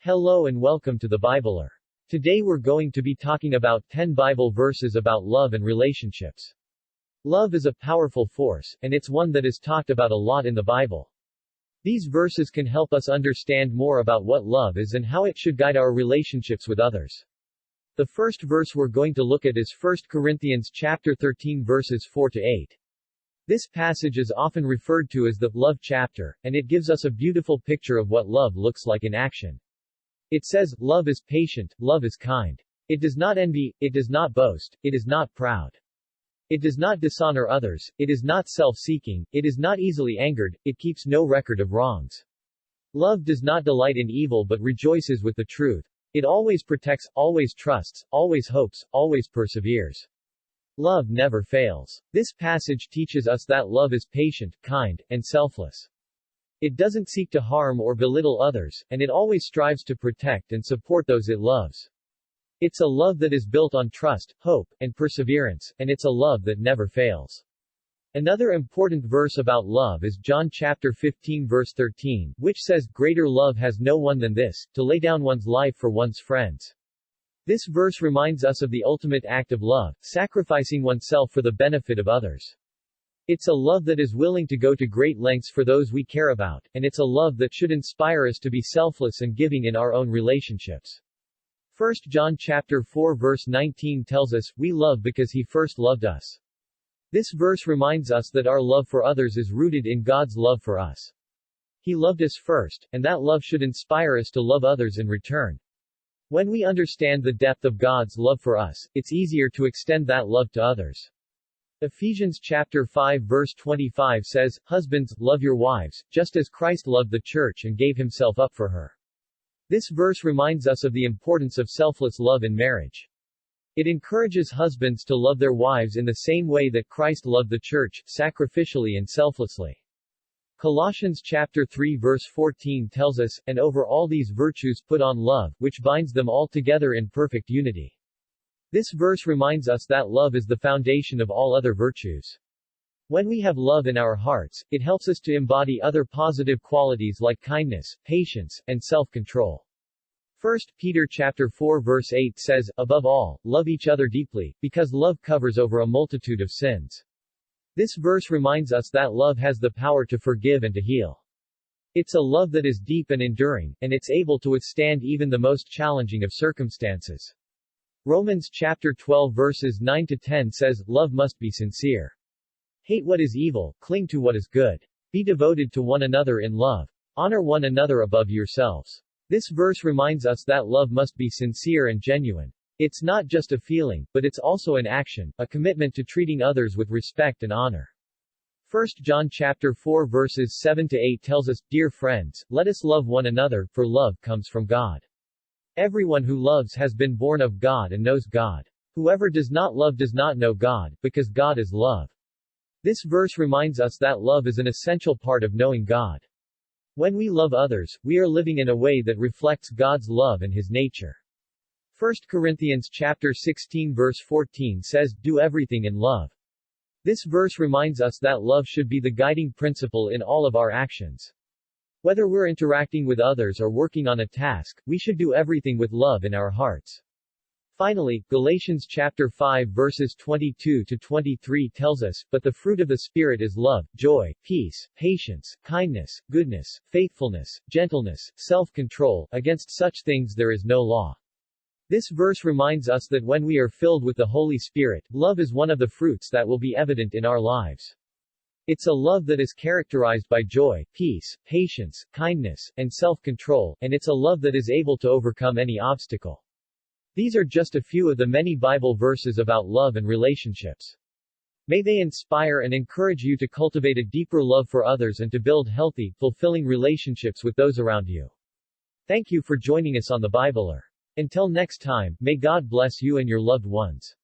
Hello and welcome to the Bibler. Today we're going to be talking about 10 Bible verses about love and relationships. Love is a powerful force, and it's one that is talked about a lot in the Bible. These verses can help us understand more about what love is and how it should guide our relationships with others. The first verse we're going to look at is 1 Corinthians chapter 13 verses 4 to 8. This passage is often referred to as the love chapter, and it gives us a beautiful picture of what love looks like in action. It says, love is patient, love is kind. It does not envy, it does not boast, it is not proud. It does not dishonor others, it is not self-seeking, it is not easily angered, it keeps no record of wrongs. Love does not delight in evil but rejoices with the truth. It always protects, always trusts, always hopes, always perseveres. Love never fails. This passage teaches us that love is patient, kind, and selfless. It doesn't seek to harm or belittle others, and it always strives to protect and support those it loves. It's a love that is built on trust, hope, and perseverance, and it's a love that never fails. Another important verse about love is John chapter 15 verse 13, which says, "Greater love has no one than this, to lay down one's life for one's friends." This verse reminds us of the ultimate act of love, sacrificing oneself for the benefit of others. It's a love that is willing to go to great lengths for those we care about, and it's a love that should inspire us to be selfless and giving in our own relationships. 1 John chapter 4 verse 19 tells us, "We love because he first loved us." This verse reminds us that our love for others is rooted in God's love for us. He loved us first, and that love should inspire us to love others in return. When we understand the depth of God's love for us, it's easier to extend that love to others. Ephesians chapter 5 verse 25 says, "Husbands, love your wives, just as Christ loved the church and gave himself up for her." This verse reminds us of the importance of selfless love in marriage. It encourages husbands to love their wives in the same way that Christ loved the church, sacrificially and selflessly. Colossians chapter 3 verse 14 tells us, "And over all these virtues put on love, which binds them all together in perfect unity." This verse reminds us that love is the foundation of all other virtues. When we have love in our hearts, it helps us to embody other positive qualities like kindness, patience, and self-control. 1 Peter chapter 4 verse 8 says, "Above all, love each other deeply, because love covers over a multitude of sins." This verse reminds us that love has the power to forgive and to heal. It's a love that is deep and enduring, and it's able to withstand even the most challenging of circumstances. Romans chapter 12 verses 9 to 10 says, "Love must be sincere. Hate what is evil, cling to what is good. Be devoted to one another in love. Honor one another above yourselves." This verse reminds us that love must be sincere and genuine. It's not just a feeling, but it's also an action, a commitment to treating others with respect and honor. 1 John chapter 4 verses 7 to 8 tells us, "Dear friends, let us love one another, for love comes from God. Everyone who loves has been born of God and knows God. Whoever does not love does not know God, because God is love." This verse reminds us that love is an essential part of knowing God. When we love others, we are living in a way that reflects God's love and his nature. 1 Corinthians chapter 16 verse 14 says, "Do everything in love." This verse reminds us that love should be the guiding principle in all of our actions. Whether we're interacting with others or working on a task, we should do everything with love in our hearts. Finally, Galatians chapter 5 verses 22 to 23 tells us, "But the fruit of the Spirit is love, joy, peace, patience, kindness, goodness, faithfulness, gentleness, self-control. Against such things there is no law." This verse reminds us that when we are filled with the Holy Spirit, love is one of the fruits that will be evident in our lives. It's a love that is characterized by joy, peace, patience, kindness, and self-control, and it's a love that is able to overcome any obstacle. These are just a few of the many Bible verses about love and relationships. May they inspire and encourage you to cultivate a deeper love for others and to build healthy, fulfilling relationships with those around you. Thank you for joining us on the Bibler. Until next time, may God bless you and your loved ones.